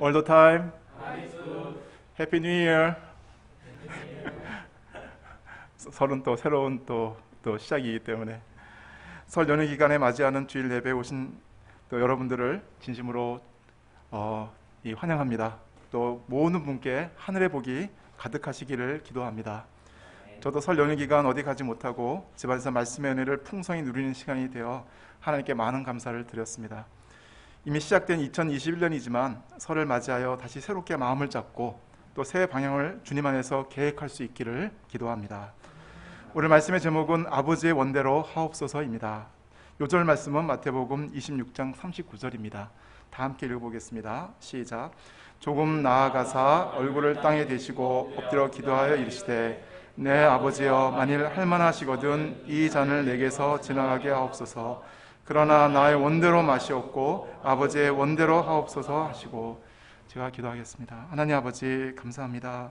All the time. Happy New Year. 설은 또 새로운 또 시작이기 때문에 설 연휴 기간에 맞이하는 주일 예배에 오신 또 여러분들을 진심으로 환영합니다. 또 모든 분께 하늘의 복이 가득하시기를 기도합니다. 저도 설 연휴 기간 어디 가지 못하고 집안에서 말씀의 은혜를 풍성히 누리는 시간이 되어 하나님께 많은 감사를 드렸습니다. 이미 시작된 2021년이지만 설을 맞이하여 다시 새롭게 마음을 잡고 또 새 방향을 주님 안에서 계획할 수 있기를 기도합니다. 오늘 말씀의 제목은 아버지의 원대로 하옵소서입니다. 요절 말씀은 마태복음 26장 39절입니다. 다 함께 읽어보겠습니다. 시작. 조금 나아가사 얼굴을 땅에 대시고 엎드려 기도하여 이르시되 내 아버지여 만일 할만하시거든 이 잔을 내게서 지나가게 하옵소서. 그러나 나의 원대로 마시옵고 아버지의 원대로 하옵소서 하시고 제가 기도하겠습니다. 하나님 아버지 감사합니다.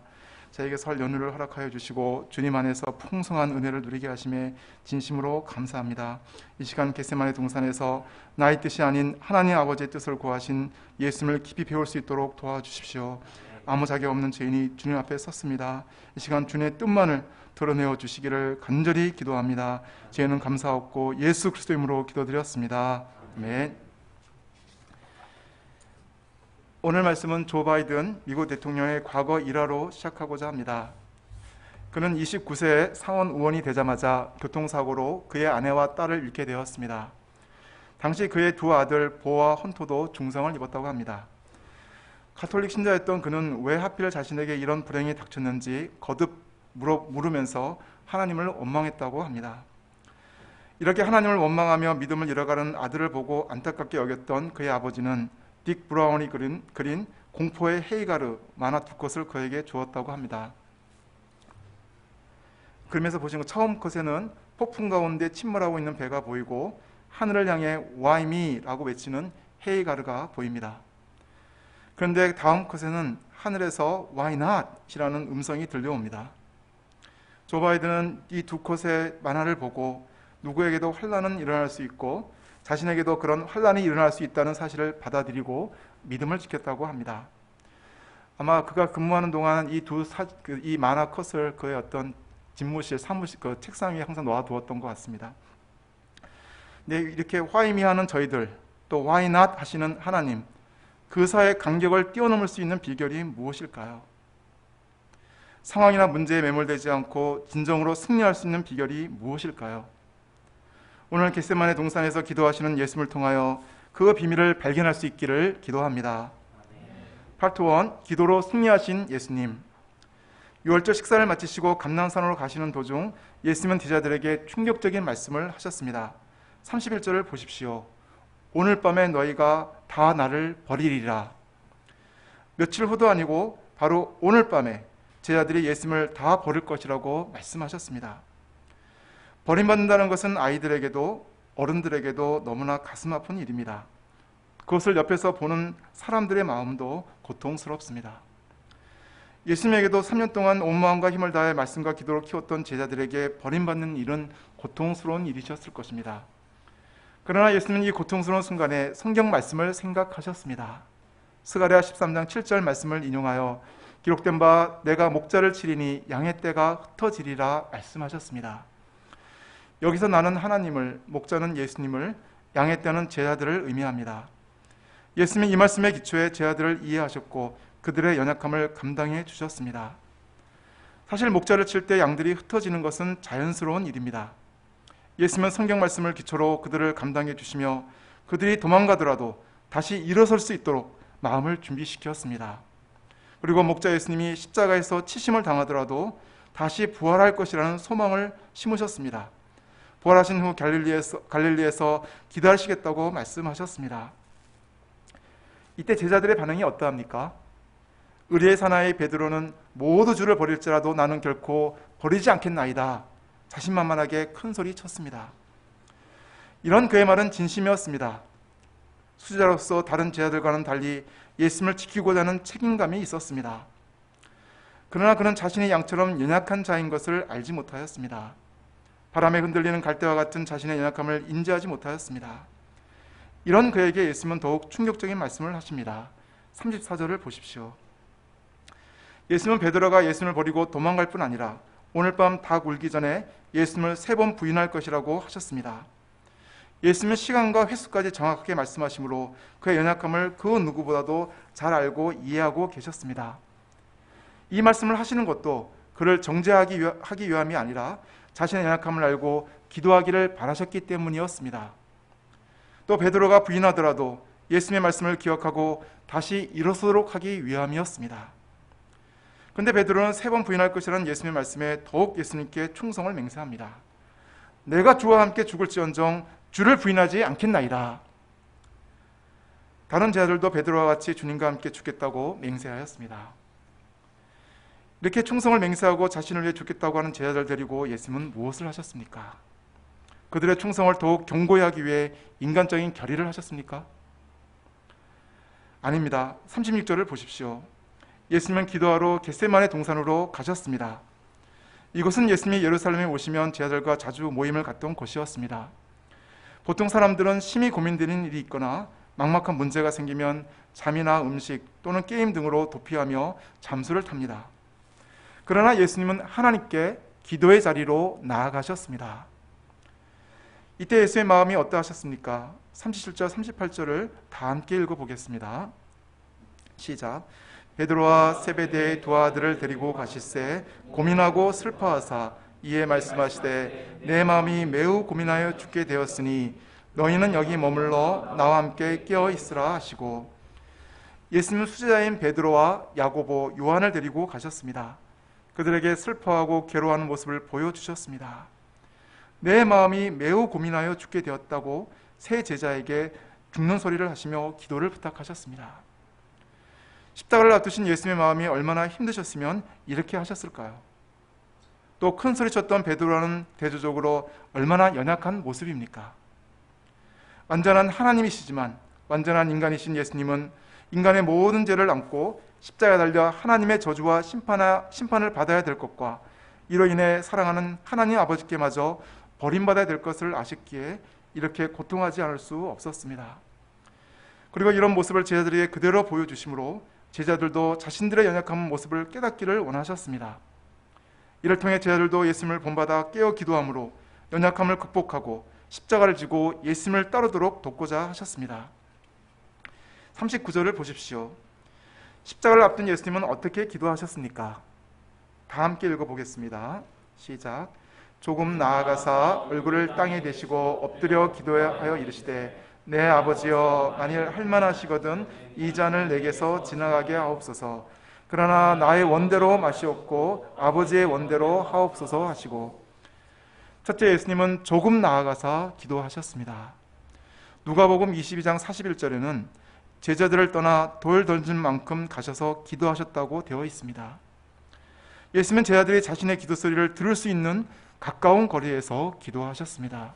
저에게 설 연휴를 허락하여 주시고 주님 안에서 풍성한 은혜를 누리게 하심에 진심으로 감사합니다. 이 시간 겟세마네 동산에서 나의 뜻이 아닌 하나님 아버지의 뜻을 구하신 예수님을 깊이 배울 수 있도록 도와주십시오. 아무 자격 없는 죄인이 주님 앞에 섰습니다. 이 시간 주님의 뜻만을 드러내어 주시기를 간절히 기도합니다. 죄는 감사하옵고 예수 그리스도 이름으로 기도드렸습니다. 아멘. 오늘 말씀은 조 바이든 미국 대통령의 과거 일화로 시작하고자 합니다. 그는 29세에 상원 의원이 되자마자 교통사고로 그의 아내와 딸을 잃게 되었습니다. 당시 그의 두 아들 보와 헌토도 중상을 입었다고 합니다. 가톨릭 신자였던 그는 왜 하필 자신에게 이런 불행이 닥쳤는지 거듭 물으면서 하나님을 원망했다고 합니다. 이렇게 하나님을 원망하며 믿음을 잃어가는 아들을 보고 안타깝게 여겼던 그의 아버지는 딕 브라운이 그린 공포의 헤이가르 만화 두 컷을 그에게 주었다고 합니다. 그러면서 보시는 처음 컷에는 폭풍 가운데 침몰하고 있는 배가 보이고 하늘을 향해 Why me? 라고 외치는 헤이가르가 보입니다. 그런데 다음 컷에는 하늘에서 Why not? 이라는 음성이 들려옵니다. 조 바이든은 이 두 컷의 만화를 보고 누구에게도 환난은 일어날 수 있고 자신에게도 그런 환난이 일어날 수 있다는 사실을 받아들이고 믿음을 지켰다고 합니다. 아마 그가 근무하는 동안 이 만화 컷을 그의 어떤 집무실, 사무실, 그 책상 위에 항상 놓아두었던 것 같습니다. 네, 이렇게 화이미하는 저희들, 또 why not 하시는 하나님, 그 사이의 간격을 뛰어넘을 수 있는 비결이 무엇일까요? 상황이나 문제에 매몰되지 않고 진정으로 승리할 수 있는 비결이 무엇일까요? 오늘 겟세마네 동산에서 기도하시는 예수님을 통하여 그 비밀을 발견할 수 있기를 기도합니다. 파트 1, 기도로 승리하신 예수님. 6월절 식사를 마치시고 감람산으로 가시는 도중 예수님은 제자들에게 충격적인 말씀을 하셨습니다. 31절을 보십시오. 오늘 밤에 너희가 다 나를 버리리라. 며칠 후도 아니고 바로 오늘 밤에 제자들이 예수님을 다 버릴 것이라고 말씀하셨습니다. 버림받는다는 것은 아이들에게도 어른들에게도 너무나 가슴 아픈 일입니다. 그것을 옆에서 보는 사람들의 마음도 고통스럽습니다. 예수님에게도 3년 동안 온 마음과 힘을 다해 말씀과 기도로 키웠던 제자들에게 버림받는 일은 고통스러운 일이셨을 것입니다. 그러나 예수님은 이 고통스러운 순간에 성경 말씀을 생각하셨습니다. 스가랴 13장 7절 말씀을 인용하여 기록된 바 내가 목자를 치리니 양의 떼가 흩어지리라 말씀하셨습니다. 여기서 나는 하나님을, 목자는 예수님을, 양의 떼는 제자들을 의미합니다. 예수님이 이 말씀의 기초에 제자들을 이해하셨고 그들의 연약함을 감당해 주셨습니다. 사실 목자를 칠 때 양들이 흩어지는 것은 자연스러운 일입니다. 예수님은 성경 말씀을 기초로 그들을 감당해 주시며 그들이 도망가더라도 다시 일어설 수 있도록 마음을 준비시켰습니다. 그리고 목자 예수님이 십자가에서 치심을 당하더라도 다시 부활할 것이라는 소망을 심으셨습니다. 부활하신 후 갈릴리에서 기도하시겠다고 말씀하셨습니다. 이때 제자들의 반응이 어떠합니까? 의리의 사나이 베드로는 모두 주를 버릴지라도 나는 결코 버리지 않겠나이다. 자신만만하게 큰 소리 쳤습니다. 이런 그의 말은 진심이었습니다. 수제자로서 다른 제자들과는 달리 예수님을 지키고자 하는 책임감이 있었습니다. 그러나 그는 자신이 양처럼 연약한 자인 것을 알지 못하였습니다. 바람에 흔들리는 갈대와 같은 자신의 연약함을 인지하지 못하였습니다. 이런 그에게 예수님은 더욱 충격적인 말씀을 하십니다. 34절을 보십시오. 예수님은 베드로가 예수님을 버리고 도망갈 뿐 아니라 오늘 밤 닭 울기 전에 예수님을 3번 부인할 것이라고 하셨습니다. 예수님은 시간과 횟수까지 정확하게 말씀하시므로 그의 연약함을 그 누구보다도 잘 알고 이해하고 계셨습니다. 이 말씀을 하시는 것도 그를 정죄하기 위함이 아니라 자신의 연약함을 알고 기도하기를 바라셨기 때문이었습니다. 또 베드로가 부인하더라도 예수님의 말씀을 기억하고 다시 일어서도록 하기 위함이었습니다. 그런데 베드로는 3번 부인할 것이라는 예수님의 말씀에 더욱 예수님께 충성을 맹세합니다. 내가 주와 함께 죽을지언정 주를 부인하지 않겠나이다. 다른 제자들도 베드로와 같이 주님과 함께 죽겠다고 맹세하였습니다. 이렇게 충성을 맹세하고 자신을 위해 죽겠다고 하는 제자들 데리고 예수님은 무엇을 하셨습니까? 그들의 충성을 더욱 견고히 하기 위해 인간적인 결의를 하셨습니까? 아닙니다. 36절을 보십시오. 예수님은 기도하러 겟세마네 동산으로 가셨습니다. 이곳은 예수님이 예루살렘에 오시면 제자들과 자주 모임을 갖던 곳이었습니다. 보통 사람들은 심히 고민되는 일이 있거나 막막한 문제가 생기면 잠이나 음식 또는 게임 등으로 도피하며 잠수를 탑니다. 그러나 예수님은 하나님께 기도의 자리로 나아가셨습니다. 이때 예수의 마음이 어떠하셨습니까? 37절, 38절을 다 함께 읽어보겠습니다. 시작. 베드로와 세베대의 두 아들을 데리고 가실새 고민하고 슬퍼하사 이에 말씀하시되 내 마음이 매우 고민하여 죽게 되었으니 너희는 여기 머물러 나와 함께 깨어 있으라 하시고, 예수님은 수제자인 베드로와 야고보, 요한을 데리고 가셨습니다. 그들에게 슬퍼하고 괴로워하는 모습을 보여주셨습니다. 내 마음이 매우 고민하여 죽게 되었다고 세 제자에게 죽는 소리를 하시며 기도를 부탁하셨습니다. 십자가를 앞두신 예수님의 마음이 얼마나 힘드셨으면 이렇게 하셨을까요? 또 큰 소리 쳤던 베드로는 대조적으로 얼마나 연약한 모습입니까? 완전한 하나님이시지만 완전한 인간이신 예수님은 인간의 모든 죄를 안고 십자가에 달려 하나님의 저주와 심판을 받아야 될 것과 이로 인해 사랑하는 하나님 아버지께마저 버림받아야 될 것을 아셨기에 이렇게 고통하지 않을 수 없었습니다. 그리고 이런 모습을 제자들에게 그대로 보여주심으로 제자들도 자신들의 연약한 모습을 깨닫기를 원하셨습니다. 이를 통해 제자들도 예수님을 본받아 깨어 기도함으로 연약함을 극복하고 십자가를 지고 예수님을 따르도록 돕고자 하셨습니다. 39절을 보십시오. 십자가를 앞둔 예수님은 어떻게 기도하셨습니까? 다 함께 읽어보겠습니다. 시작. 조금 나아가사 얼굴을 땅에 대시고 엎드려 기도하여 이르시되 내 아버지여, 만일 할만하시거든 이 잔을 내게서 지나가게 하옵소서. 그러나 나의 원대로 마시옵고 아버지의 원대로 하옵소서 하시고, 첫째, 예수님은 조금 나아가서 기도하셨습니다. 누가복음 22장 41절에는 제자들을 떠나 돌 던진 만큼 가셔서 기도하셨다고 되어 있습니다. 예수님은 제자들이 자신의 기도 소리를 들을 수 있는 가까운 거리에서 기도하셨습니다.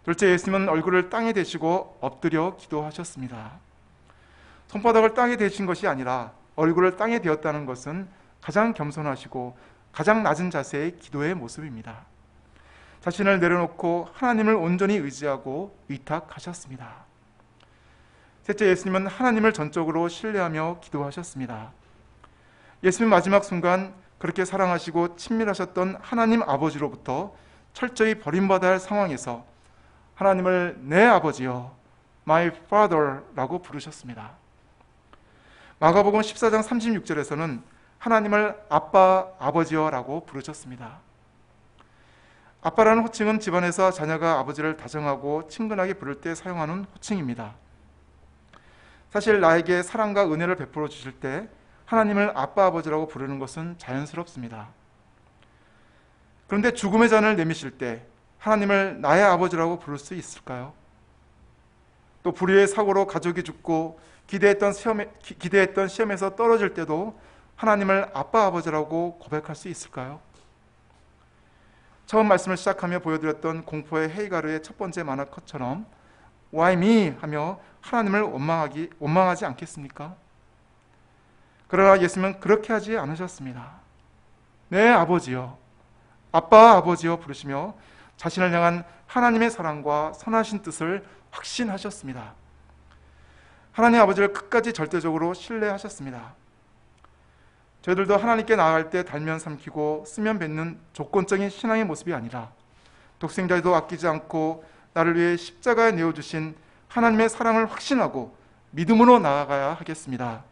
둘째, 예수님은 얼굴을 땅에 대시고 엎드려 기도하셨습니다. 손바닥을 땅에 대신 것이 아니라 얼굴을 땅에 대었다는 것은 가장 겸손하시고 가장 낮은 자세의 기도의 모습입니다. 자신을 내려놓고 하나님을 온전히 의지하고 위탁하셨습니다. 셋째, 예수님은 하나님을 전적으로 신뢰하며 기도하셨습니다. 예수님 마지막 순간 그렇게 사랑하시고 친밀하셨던 하나님 아버지로부터 철저히 버림받아야 할 상황에서 하나님을 내 아버지여, my father라고 부르셨습니다. 마가복음 14장 36절에서는 하나님을 아빠, 아버지여라고 부르셨습니다. 아빠라는 호칭은 집안에서 자녀가 아버지를 다정하고 친근하게 부를 때 사용하는 호칭입니다. 사실 나에게 사랑과 은혜를 베풀어 주실 때 하나님을 아빠, 아버지라고 부르는 것은 자연스럽습니다. 그런데 죽음의 잔을 내미실 때 하나님을 나의 아버지라고 부를 수 있을까요? 또 불의의 사고로 가족이 죽고 기대했던 시험에서 떨어질 때도 하나님을 아빠, 아버지라고 고백할 수 있을까요? 처음 말씀을 시작하며 보여드렸던 공포의 헤이가르의 첫 번째 만화 컷처럼 Why me? 하며 하나님을 원망하지 않겠습니까? 그러나 예수님은 그렇게 하지 않으셨습니다. 내 아버지여, 아빠, 아버지여 부르시며 자신을 향한 하나님의 사랑과 선하신 뜻을 확신하셨습니다. 하나님 아버지를 끝까지 절대적으로 신뢰하셨습니다. 저희들도 하나님께 나아갈 때 달면 삼키고 쓰면 뱉는 조건적인 신앙의 모습이 아니라 독생자도 아끼지 않고 나를 위해 십자가에 내어주신 하나님의 사랑을 확신하고 믿음으로 나아가야 하겠습니다.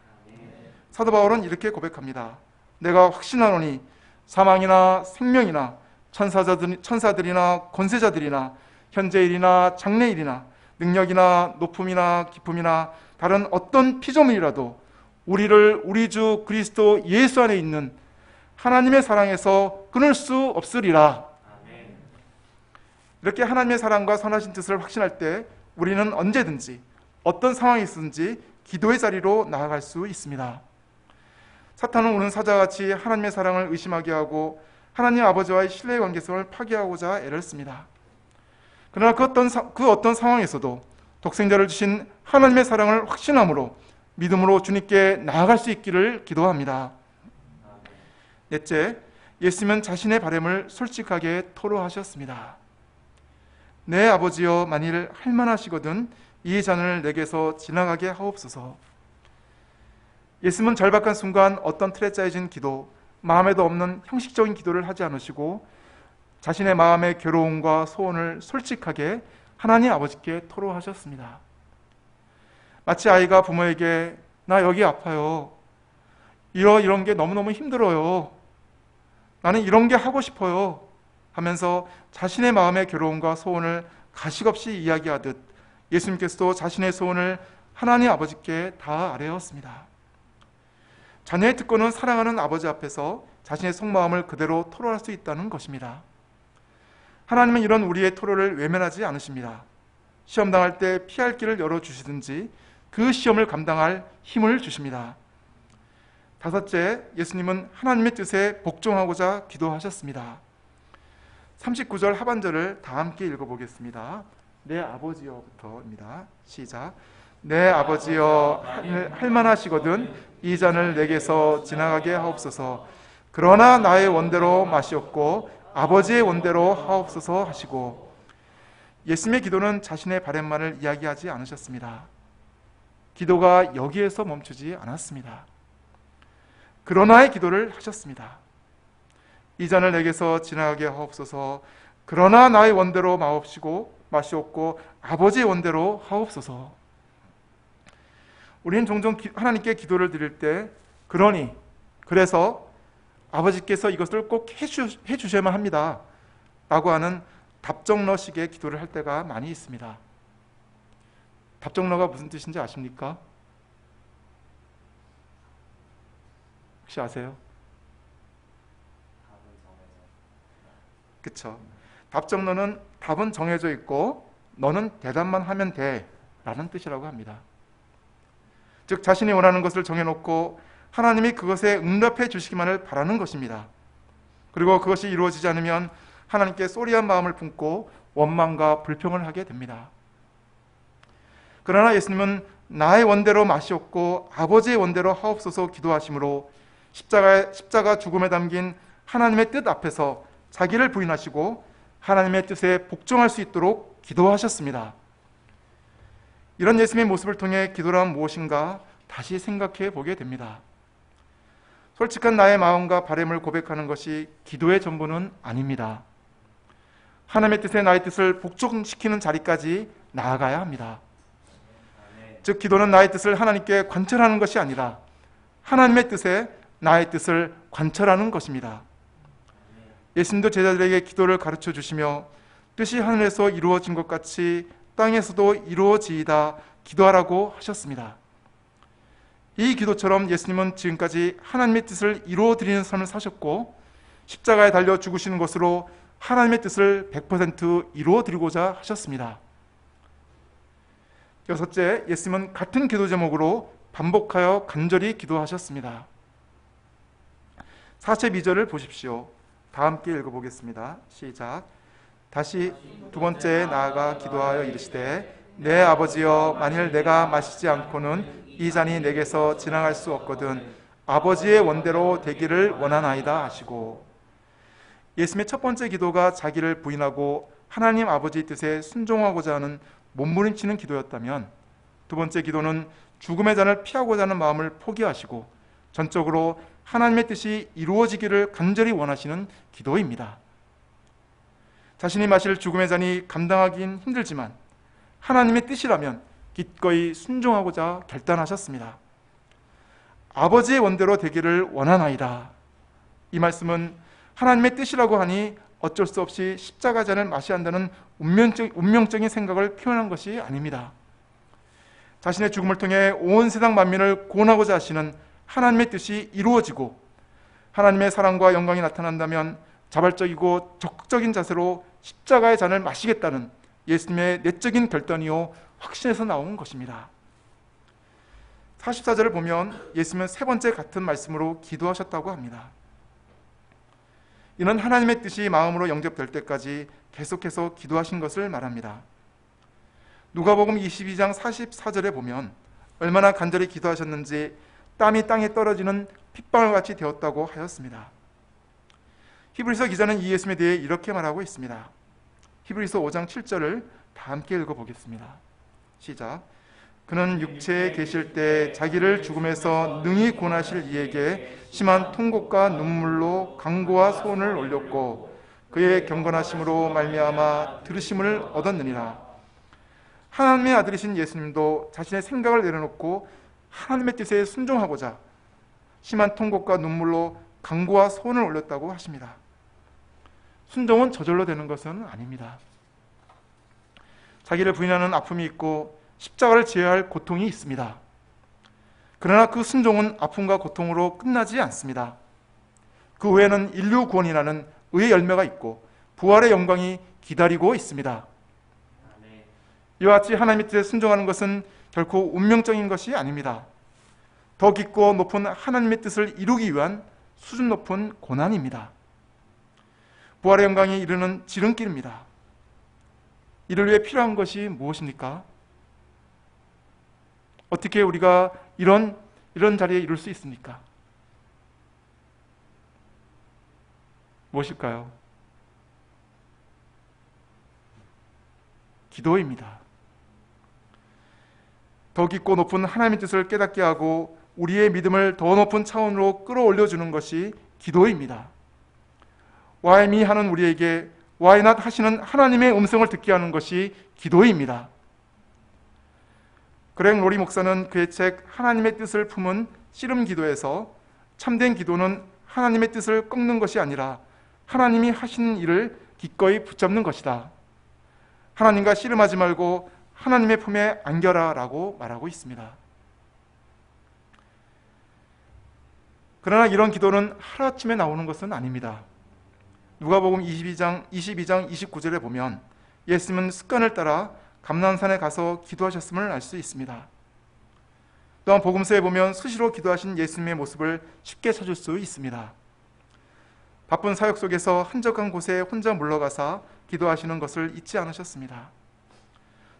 사도 바울은 이렇게 고백합니다. 내가 확신하노니 사망이나 생명이나 천사들이나 권세자들이나 현재일이나 장래일이나 능력이나 높음이나 깊음이나 다른 어떤 피조물이라도 우리를 우리 주 그리스도 예수 안에 있는 하나님의 사랑에서 끊을 수 없으리라. 이렇게 하나님의 사랑과 선하신 뜻을 확신할 때 우리는 언제든지 어떤 상황이 있든지 기도의 자리로 나아갈 수 있습니다. 사탄은 오는 사자같이 하나님의 사랑을 의심하게 하고 하나님 아버지와의 신뢰의 관계성을 파괴하고자 애를 씁니다. 그러나 그 어떤 상황에서도 독생자를 주신 하나님의 사랑을 확신함으로 믿음으로 주님께 나아갈 수 있기를 기도합니다. 넷째, 예수님은 자신의 바람을 솔직하게 토로하셨습니다. 내 아버지여 만일 할만하시거든 이 잔을 내게서 지나가게 하옵소서. 예수님은 절박한 순간 어떤 틀에 짜여진 기도, 마음에도 없는 형식적인 기도를 하지 않으시고 자신의 마음의 괴로움과 소원을 솔직하게 하나님 아버지께 토로하셨습니다. 마치 아이가 부모에게 나 여기 아파요. 이런 게 너무너무 힘들어요. 나는 이런 게 하고 싶어요. 하면서 자신의 마음의 괴로움과 소원을 가식없이 이야기하듯 예수님께서도 자신의 소원을 하나님 아버지께 다 아뢰었습니다. 자녀의 특권은 사랑하는 아버지 앞에서 자신의 속마음을 그대로 토로할 수 있다는 것입니다. 하나님은 이런 우리의 토로를 외면하지 않으십니다. 시험 당할 때 피할 길을 열어주시든지 그 시험을 감당할 힘을 주십니다. 다섯째, 예수님은 하나님의 뜻에 복종하고자 기도하셨습니다. 39절 하반절을 다 함께 읽어보겠습니다. 내 아버지여부터입니다. 시작. 내 아버지여 할만하시거든 이 잔을 내게서 지나가게 하옵소서. 그러나 나의 원대로 마시옵고 아버지의 원대로 하옵소서 하시고, 예수님의 기도는 자신의 바람만을 이야기하지 않으셨습니다. 기도가 여기에서 멈추지 않았습니다. 그러나의 기도를 하셨습니다. 이 잔을 내게서 지나가게 하옵소서. 그러나 나의 원대로 마시옵고 아버지의 원대로 하옵소서. 우리는 종종 하나님께 기도를 드릴 때 그래서 아버지께서 이것을 꼭 해주셔야만 합니다 라고 하는 답정너식의 기도를 할 때가 많이 있습니다. 답정너가 무슨 뜻인지 아십니까? 혹시 아세요? 그쵸? 답정너는 답은 정해져 있고 너는 대답만 하면 돼 라는 뜻이라고 합니다. 즉 자신이 원하는 것을 정해놓고 하나님이 그것에 응답해 주시기만을 바라는 것입니다. 그리고 그것이 이루어지지 않으면 하나님께 쏘리한 마음을 품고 원망과 불평을 하게 됩니다. 그러나 예수님은 나의 원대로 마시옵고 아버지의 원대로 하옵소서 기도하심으로 십자가 죽음에 담긴 하나님의 뜻 앞에서 자기를 부인하시고 하나님의 뜻에 복종할 수 있도록 기도하셨습니다. 이런 예수님의 모습을 통해 기도란 무엇인가 다시 생각해 보게 됩니다. 솔직한 나의 마음과 바람을 고백하는 것이 기도의 전부는 아닙니다. 하나님의 뜻에 나의 뜻을 복종시키는 자리까지 나아가야 합니다. 즉 기도는 나의 뜻을 하나님께 관철하는 것이 아니라 하나님의 뜻에 나의 뜻을 관철하는 것입니다. 예수님도 제자들에게 기도를 가르쳐 주시며 뜻이 하늘에서 이루어진 것 같이 땅에서도 이루어지이다 기도하라고 하셨습니다. 이 기도처럼 예수님은 지금까지 하나님의 뜻을 이루어드리는 삶을 사셨고 십자가에 달려 죽으시는 것으로 하나님의 뜻을 100% 이루어드리고자 하셨습니다. 여섯째, 예수님은 같은 기도 제목으로 반복하여 간절히 기도하셨습니다. 4절 2절을 보십시오. 다 함께 읽어보겠습니다. 시작. 다시 두 번째 나아가 기도하여 이르시되 내 아버지여 만일 내가 마시지 않고는 이 잔이 내게서 지나갈 수 없거든 아버지의 원대로 되기를 원하나이다 하시고, 예수님의 첫 번째 기도가 자기를 부인하고 하나님 아버지의 뜻에 순종하고자 하는 몸부림치는 기도였다면 두 번째 기도는 죽음의 잔을 피하고자 하는 마음을 포기하시고 전적으로 하나님의 뜻이 이루어지기를 간절히 원하시는 기도입니다. 자신이 마실 죽음의 잔이 감당하긴 힘들지만 하나님의 뜻이라면 기꺼이 순종하고자 결단하셨습니다. 아버지의 원대로 되기를 원하나이다. 이 말씀은 하나님의 뜻이라고 하니 어쩔 수 없이 십자가 잔을 마셔야 한다는 운명적인 생각을 표현한 것이 아닙니다. 자신의 죽음을 통해 온 세상 만민을 구원하고자 하시는 하나님의 뜻이 이루어지고 하나님의 사랑과 영광이 나타난다면 자발적이고 적극적인 자세로 십자가의 잔을 마시겠다는 예수님의 내적인 결단이요 확신에서 나온 것입니다. 44절을 보면 예수님은 세 번째 같은 말씀으로 기도하셨다고 합니다. 이는 하나님의 뜻이 마음으로 영접될 때까지 계속해서 기도하신 것을 말합니다. 누가복음 22장 44절에 보면 얼마나 간절히 기도하셨는지 땀이 땅에 떨어지는 핏방울같이 되었다고 하였습니다. 히브리서 기자는 이 예수님에 대해 이렇게 말하고 있습니다. 히브리서 5장 7절을 다 함께 읽어보겠습니다. 시작. 그는 육체에 계실 때 자기를 죽음에서 능히 구원하실 이에게 심한 통곡과 눈물로 간구와 소원을 올렸고 그의 경건하심으로 말미암아 들으심을 얻었느니라. 하나님의 아들이신 예수님도 자신의 생각을 내려놓고 하나님의 뜻에 순종하고자 심한 통곡과 눈물로 간구와 소원을 올렸다고 하십니다. 순종은 저절로 되는 것은 아닙니다. 자기를 부인하는 아픔이 있고 십자가를 지어야 할 고통이 있습니다. 그러나 그 순종은 아픔과 고통으로 끝나지 않습니다. 그 후에는 인류 구원이라는 의의 열매가 있고 부활의 영광이 기다리고 있습니다. 이와 같이 하나님의 뜻에 순종하는 것은 결코 운명적인 것이 아닙니다. 더 깊고 높은 하나님의 뜻을 이루기 위한 수준 높은 고난입니다. 부활의 영광이 이르는 지름길입니다. 이를 위해 필요한 것이 무엇입니까? 어떻게 우리가 이런 자리에 이룰 수 있습니까? 무엇일까요? 기도입니다. 더 깊고 높은 하나님의 뜻을 깨닫게 하고 우리의 믿음을 더 높은 차원으로 끌어올려주는 것이 기도입니다. Why me 하는 우리에게 Why not 하시는 하나님의 음성을 듣게 하는 것이 기도입니다. 그렉 로리 목사는 그의 책 하나님의 뜻을 품은 씨름 기도에서 참된 기도는 하나님의 뜻을 꺾는 것이 아니라 하나님이 하시는 일을 기꺼이 붙잡는 것이다. 하나님과 씨름하지 말고 하나님의 품에 안겨라 라고 말하고 있습니다. 그러나 이런 기도는 하루아침에 나오는 것은 아닙니다. 누가복음 22장 29절에 보면 예수님은 습관을 따라 감람산에 가서 기도하셨음을 알 수 있습니다. 또한 복음서에 보면 수시로 기도하신 예수님의 모습을 쉽게 찾을 수 있습니다. 바쁜 사역 속에서 한적한 곳에 혼자 물러가서 기도하시는 것을 잊지 않으셨습니다.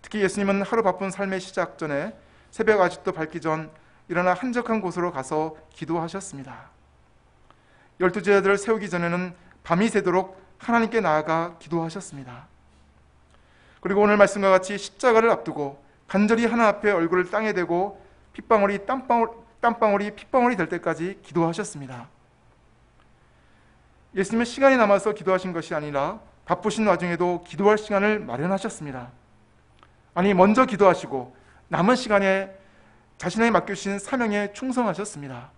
특히 예수님은 하루 바쁜 삶의 시작 전에 새벽 아직도 밝기 전 일어나 한적한 곳으로 가서 기도하셨습니다. 12제자들을 세우기 전에는 밤이 새도록 하나님께 나아가 기도하셨습니다. 그리고 오늘 말씀과 같이 십자가를 앞두고 간절히 하나 앞에 얼굴을 땅에 대고 땀방울이 핏방울이 될 때까지 기도하셨습니다. 예수님은 시간이 남아서 기도하신 것이 아니라 바쁘신 와중에도 기도할 시간을 마련하셨습니다. 아니, 먼저 기도하시고 남은 시간에 자신에게 맡겨주신 사명에 충성하셨습니다.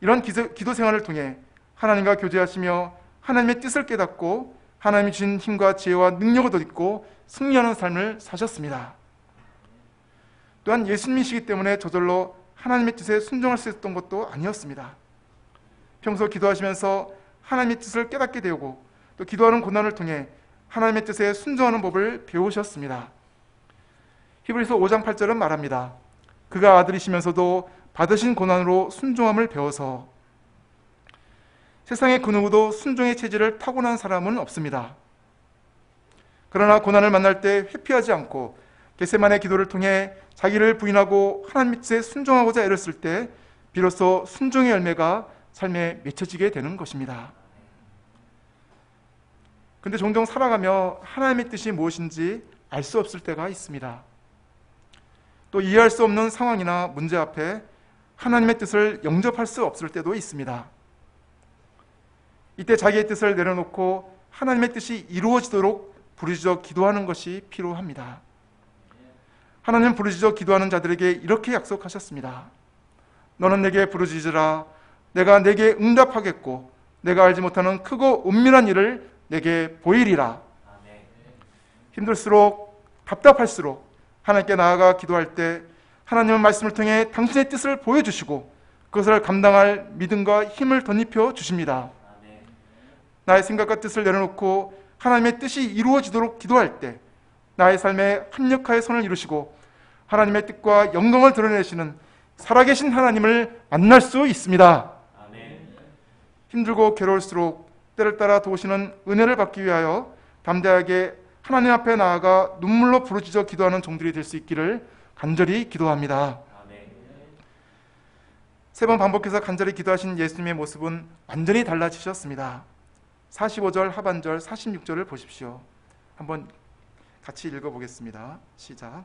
이런 기도 생활을 통해 하나님과 교제하시며 하나님의 뜻을 깨닫고 하나님이 주신 힘과 지혜와 능력을 덧입고 승리하는 삶을 사셨습니다. 또한 예수님이시기 때문에 저절로 하나님의 뜻에 순종할 수 있었던 것도 아니었습니다. 평소 기도하시면서 하나님의 뜻을 깨닫게 되고 또 기도하는 고난을 통해 하나님의 뜻에 순종하는 법을 배우셨습니다. 히브리서 5장 8절은 말합니다. 그가 아들이시면서도 받으신 고난으로 순종함을 배워서 세상의 그 누구도 순종의 체질을 타고난 사람은 없습니다. 그러나 고난을 만날 때 회피하지 않고 겟세마네 기도를 통해 자기를 부인하고 하나님의 뜻에 순종하고자 애를 쓸 때 비로소 순종의 열매가 삶에 맺혀지게 되는 것입니다. 근데 종종 살아가며 하나님의 뜻이 무엇인지 알 수 없을 때가 있습니다. 또 이해할 수 없는 상황이나 문제 앞에 하나님의 뜻을 영접할 수 없을 때도 있습니다. 이때 자기의 뜻을 내려놓고 하나님의 뜻이 이루어지도록 부르짖어 기도하는 것이 필요합니다. 하나님은 부르짖어 기도하는 자들에게 이렇게 약속하셨습니다. 너는 내게 부르짖으라. 내가 내게 응답하겠고 내가 알지 못하는 크고 은밀한 일을 내게 보이리라. 힘들수록 답답할수록 하나님께 나아가 기도할 때 하나님은 말씀을 통해 당신의 뜻을 보여주시고 그것을 감당할 믿음과 힘을 덧입혀 주십니다. 나의 생각과 뜻을 내려놓고 하나님의 뜻이 이루어지도록 기도할 때 나의 삶에 합력하여 선을 이루시고 하나님의 뜻과 영광을 드러내시는 살아계신 하나님을 만날 수 있습니다. 힘들고 괴로울수록 때를 따라 도우시는 은혜를 받기 위하여 담대하게 하나님 앞에 나아가 눈물로 부르짖어 기도하는 종들이 될 수 있기를 간절히 기도합니다. 3번 반복해서 간절히 기도하신 예수님의 모습은 완전히 달라지셨습니다. 45절 하반절 46절을 보십시오. 한번 같이 읽어보겠습니다. 시작.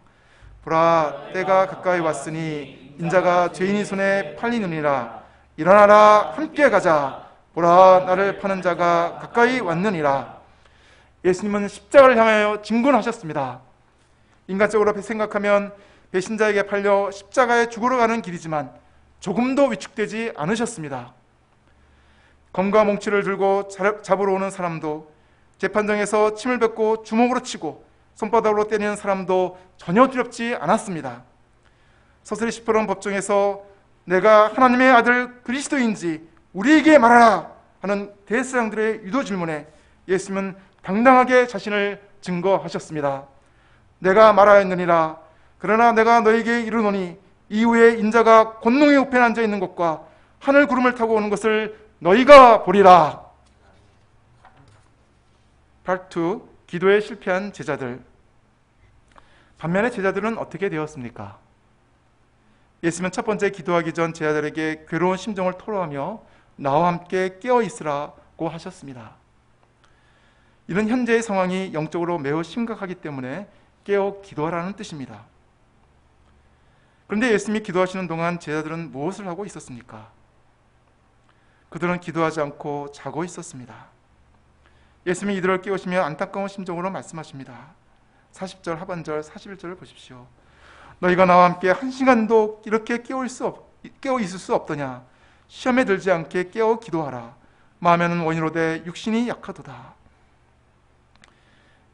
보라, 때가 가까이 왔으니 인자가 죄인의 손에 팔리느니라. 일어나라, 함께 가자. 보라, 나를 파는 자가 가까이 왔느니라. 예수님은 십자가를 향하여 진군하셨습니다. 인간적으로 생각하면 배신자에게 팔려 십자가에 죽으러 가는 길이지만 조금도 위축되지 않으셨습니다. 검과 몽치를 들고 잡으러 오는 사람도, 재판정에서 침을 뱉고 주먹으로 치고 손바닥으로 때리는 사람도 전혀 두렵지 않았습니다. 서슬이 시퍼런 법정에서 내가 하나님의 아들 그리스도인지 우리에게 말하라 하는 대제사장들의 유도 질문에 예수님은 당당하게 자신을 증거하셨습니다. 내가 말하였느니라. 그러나 내가 너에게 이르노니 이후에 인자가 권능의 우편에 앉아 있는 것과 하늘 구름을 타고 오는 것을 너희가 보리라. Part 2. 기도에 실패한 제자들. 반면에 제자들은 어떻게 되었습니까? 예수님은 첫 번째 기도하기 전 제자들에게 괴로운 심정을 토로하며 나와 함께 깨어 있으라고 하셨습니다. 이는 현재의 상황이 영적으로 매우 심각하기 때문에 깨어 기도하라는 뜻입니다. 그런데 예수님이 기도하시는 동안 제자들은 무엇을 하고 있었습니까? 그들은 기도하지 않고 자고 있었습니다. 예수님이 이들을 깨우시며 안타까운 심정으로 말씀하십니다. 40절 하반절 41절을 보십시오. 너희가 나와 함께 한 시간도 이렇게 깨어 있을 수 없더냐. 시험에 들지 않게 깨어 기도하라. 마음에는 원이로되 육신이 약하도다.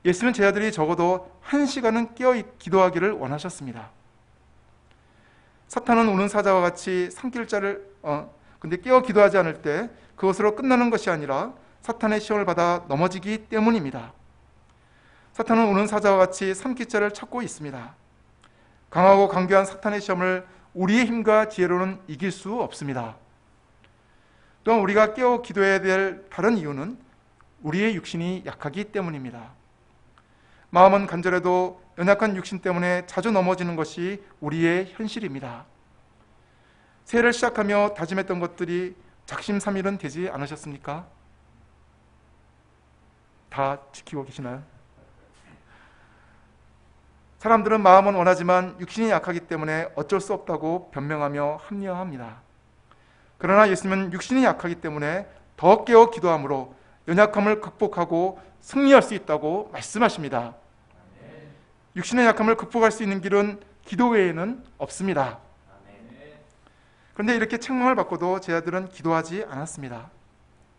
예수님은 제자들이 적어도 1시간은 깨어 기도하기를 원하셨습니다. 사탄은 우는 사자와 같이 근데 깨어 기도하지 않을 때 그것으로 끝나는 것이 아니라 사탄의 시험을 받아 넘어지기 때문입니다. 사탄은 우는 사자와 같이 삼키자를 찾고 있습니다. 강하고 강교한 사탄의 시험을 우리의 힘과 지혜로는 이길 수 없습니다. 또한 우리가 깨어 기도해야 될 다른 이유는 우리의 육신이 약하기 때문입니다. 마음은 간절해도 연약한 육신 때문에 자주 넘어지는 것이 우리의 현실입니다. 새해를 시작하며 다짐했던 것들이 작심삼일은 되지 않으셨습니까? 다 지키고 계시나요? 사람들은 마음은 원하지만 육신이 약하기 때문에 어쩔 수 없다고 변명하며 합리화합니다. 그러나 예수님은 육신이 약하기 때문에 더 깨어 기도함으로 연약함을 극복하고 승리할 수 있다고 말씀하십니다. 육신의 약함을 극복할 수 있는 길은 기도 외에는 없습니다. 그런데 이렇게 책망을 받고도 제자들은 기도하지 않았습니다.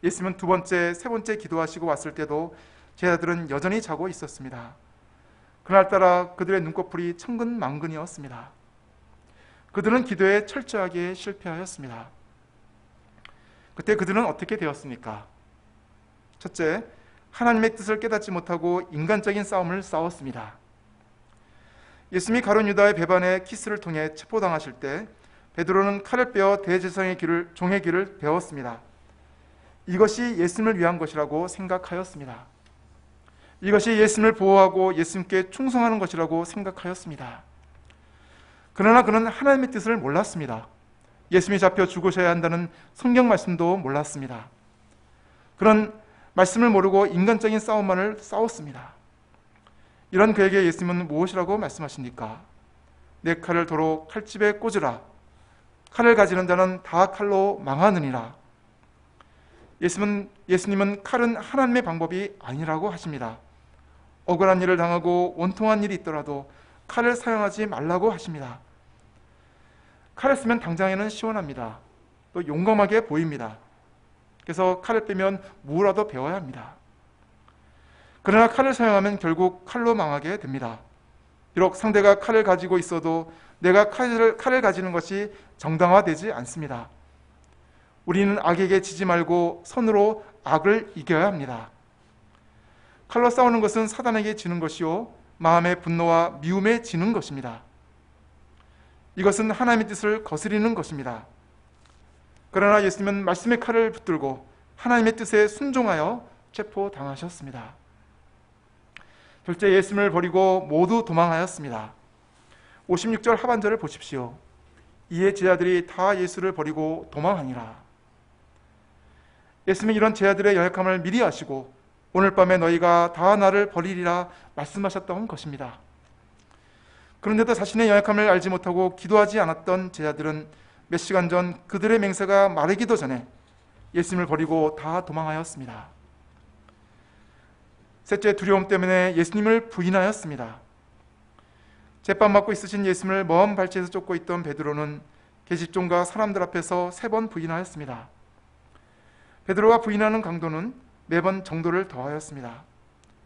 예수님은 두 번째, 세 번째 기도하시고 왔을 때도 제자들은 여전히 자고 있었습니다. 그날따라 그들의 눈꺼풀이 천근만근이었습니다. 그들은 기도에 철저하게 실패하였습니다. 그때 그들은 어떻게 되었습니까? 첫째, 하나님의 뜻을 깨닫지 못하고 인간적인 싸움을 싸웠습니다. 예수님이 가룟 유다의 배반에 키스를 통해 체포당하실 때 베드로는 칼을 빼어 대제사장의 종의 길을 배웠습니다. 이것이 예수님을 위한 것이라고 생각하였습니다. 이것이 예수님을 보호하고 예수님께 충성하는 것이라고 생각하였습니다. 그러나 그는 하나님의 뜻을 몰랐습니다. 예수님이 잡혀 죽으셔야 한다는 성경 말씀도 몰랐습니다. 그런 말씀을 모르고 인간적인 싸움만을 싸웠습니다. 이런 그에게 예수님은 무엇이라고 말씀하십니까? 내 칼을 도로 칼집에 꽂으라. 칼을 가지는 자는 다 칼로 망하느니라. 예수님은 칼은 하나님의 방법이 아니라고 하십니다. 억울한 일을 당하고 원통한 일이 있더라도 칼을 사용하지 말라고 하십니다. 칼을 쓰면 당장에는 시원합니다. 또 용감하게 보입니다. 그래서 칼을 빼면 무라도 배워야 합니다. 그러나 칼을 사용하면 결국 칼로 망하게 됩니다. 비록 상대가 칼을 가지고 있어도 내가 칼을 가지는 것이 정당화되지 않습니다. 우리는 악에게 지지 말고 선으로 악을 이겨야 합니다. 칼로 싸우는 것은 사단에게 지는 것이요 마음의 분노와 미움에 지는 것입니다. 이것은 하나님의 뜻을 거스리는 것입니다. 그러나 예수님은 말씀의 칼을 붙들고 하나님의 뜻에 순종하여 체포당하셨습니다. 둘째, 예수님을 버리고 모두 도망하였습니다. 56절 하반절을 보십시오. 이에 제자들이 다 예수를 버리고 도망하니라. 예수님은 이런 제자들의 연약함을 미리 아시고 오늘 밤에 너희가 다 나를 버리리라 말씀하셨던 것입니다. 그런데도 자신의 연약함을 알지 못하고 기도하지 않았던 제자들은 몇 시간 전 그들의 맹세가 마르기도 전에 예수님을 버리고 다 도망하였습니다. 셋째, 두려움 때문에 예수님을 부인하였습니다. 제빵 맡고 있으신 예수님을 먼 발치에서 쫓고 있던 베드로는 계집종과 사람들 앞에서 3번 부인하였습니다. 베드로가 부인하는 강도는 매번 정도를 더하였습니다.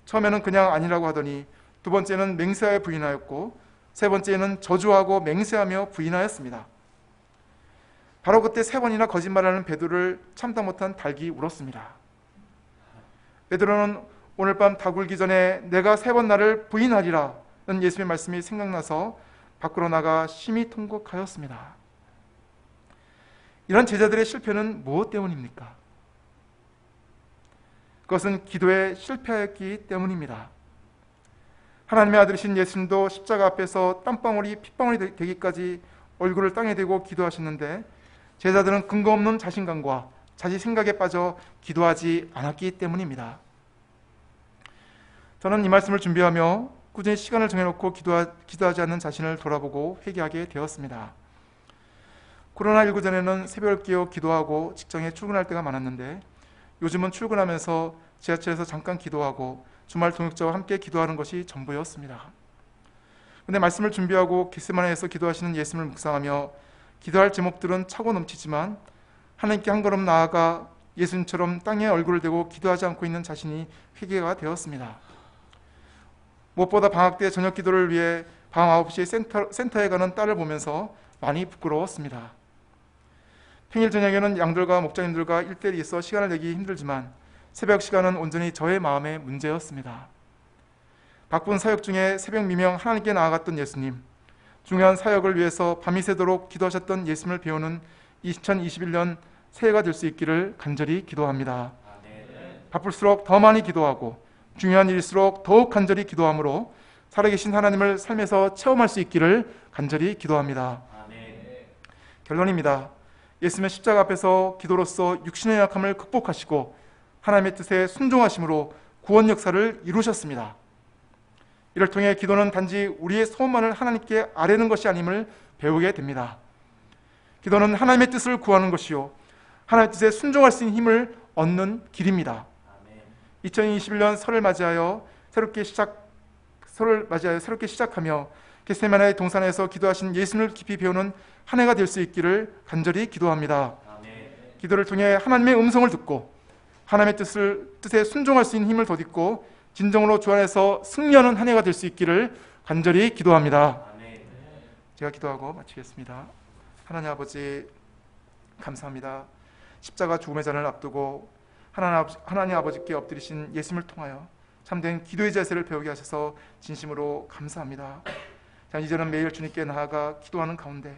처음에는 그냥 아니라고 하더니 두 번째는 맹세하여 부인하였고 세 번째는 저주하고 맹세하며 부인하였습니다. 바로 그때 3번이나 거짓말하는 베드로를 참다 못한 닭이 울었습니다. 베드로는 오늘 밤 닭 울기 전에 내가 3번 나를 부인하리라 는 예수님의 말씀이 생각나서 밖으로 나가 심히 통곡하였습니다. 이런 제자들의 실패는 무엇 때문입니까? 그것은 기도에 실패하였기 때문입니다. 하나님의 아들이신 예수님도 십자가 앞에서 땀방울이 핏방울이 되기까지 얼굴을 땅에 대고 기도하셨는데 제자들은 근거 없는 자신감과 자기 생각에 빠져 기도하지 않았기 때문입니다. 저는 이 말씀을 준비하며 꾸준히 시간을 정해놓고 기도하지 않는 자신을 돌아보고 회개하게 되었습니다. 코로나19 전에는 새벽을 깨어 기도하고 직장에 출근할 때가 많았는데 요즘은 출근하면서 지하철에서 잠깐 기도하고 주말 동역자와 함께 기도하는 것이 전부였습니다. 그런데 말씀을 준비하고 겟세마네에서 기도하시는 예수님을 묵상하며 기도할 제목들은 차고 넘치지만 하나님께 한 걸음 나아가 예수님처럼 땅에 얼굴을 대고 기도하지 않고 있는 자신이 회개가 되었습니다. 무엇보다 방학 때 저녁 기도를 위해 밤 9시에 센터에 가는 딸을 보면서 많이 부끄러웠습니다. 평일 저녁에는 양들과 목장님들과 1:1이 있어 시간을 내기 힘들지만 새벽 시간은 온전히 저의 마음의 문제였습니다. 바쁜 사역 중에 새벽 미명 하나님께 나아갔던 예수님, 중요한 사역을 위해서 밤이 새도록 기도하셨던 예수님을 배우는 2021년 새해가 될 수 있기를 간절히 기도합니다. 바쁠수록 더 많이 기도하고 중요한 일일수록 더욱 간절히 기도함으로 살아계신 하나님을 삶에서 체험할 수 있기를 간절히 기도합니다. 결론입니다. 예수님은 십자가 앞에서 기도로서 육신의 약함을 극복하시고 하나님의 뜻에 순종하심으로 구원 역사를 이루셨습니다. 이를 통해 기도는 단지 우리의 소원만을 하나님께 아뢰는 것이 아님을 배우게 됩니다. 기도는 하나님의 뜻을 구하는 것이요 하나님의 뜻에 순종할 수 있는 힘을 얻는 길입니다. 2021년 설을 맞이하여 새롭게 시작하며 겟세마네 동산에서 기도하신 예수님을 깊이 배우는 한 해가 될 수 있기를 간절히 기도합니다. 기도를 통해 하나님의 음성을 듣고 하나님의 뜻에 순종할 수 있는 힘을 덧입고 진정으로 주 안에서 승리하는 한 해가 될 수 있기를 간절히 기도합니다. 제가 기도하고 마치겠습니다. 하나님 아버지 감사합니다. 십자가 죽음의 잔을 앞두고 하나님 아버지께 엎드리신 예수님을 통하여 참된 기도의 자세를 배우게 하셔서 진심으로 감사합니다. 자, 이제는 매일 주님께 나아가 기도하는 가운데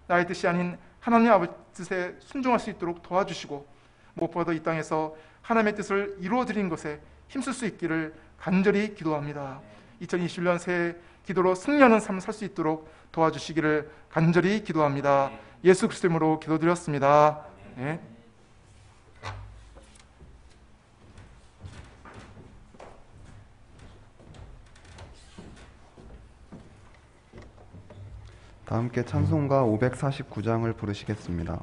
나의 뜻이 아닌 하나님 아버지 뜻에 순종할 수 있도록 도와주시고 무엇보다 이 땅에서 하나님의 뜻을 이루어드리는 것에 힘쓸 수 있기를 간절히 기도합니다. 2021년 새해 기도로 승리하는 삶을 살 수 있도록 도와주시기를 간절히 기도합니다. 예수 그리스도 이름으로 기도드렸습니다. 네. 다 함께 찬송가 549장을 부르시겠습니다.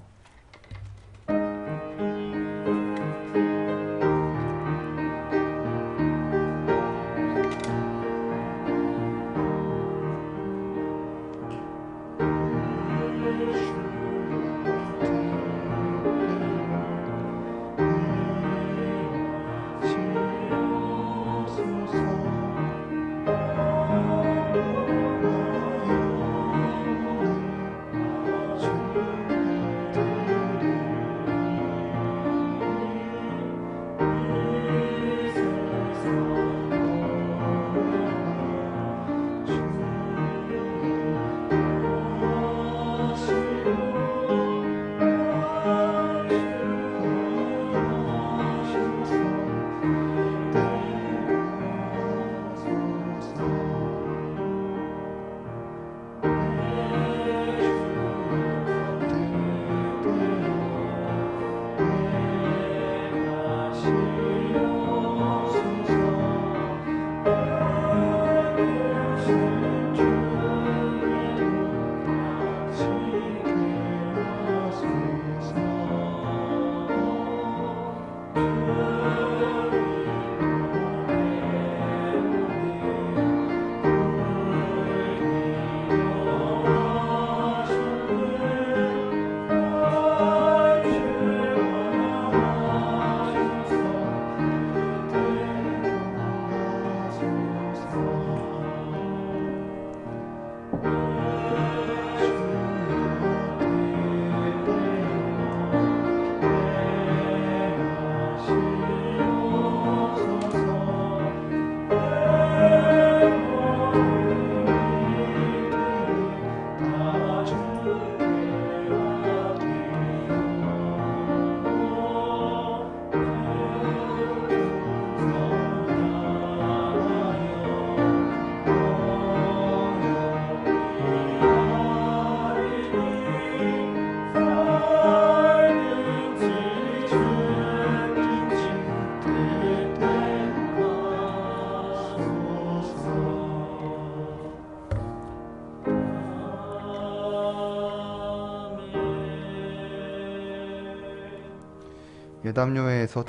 예담요회에서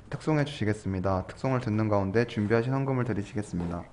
특송해 주시겠습니다. 특송을 듣는 가운데 준비하신 헌금을 드리시겠습니다.